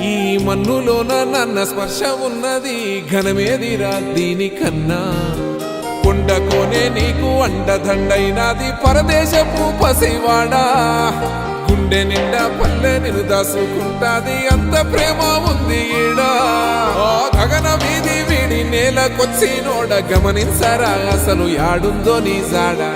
ఈ మన్నులోన నన్న స్పర్శ ఉన్నది ఘనమేదిరా దీనికన్నా కొండకోనే నీకు అండదండైనది పరదేశపు పసివాడా గుండె నిండా పల్లె నిన్ను దాసుకుంటాది అంత ప్రేమ ఉంది ఈడా గగన వీధి వీడి నేలకొచ్చినోడ గమనించరా అసలు యాడుందో నీ జాడా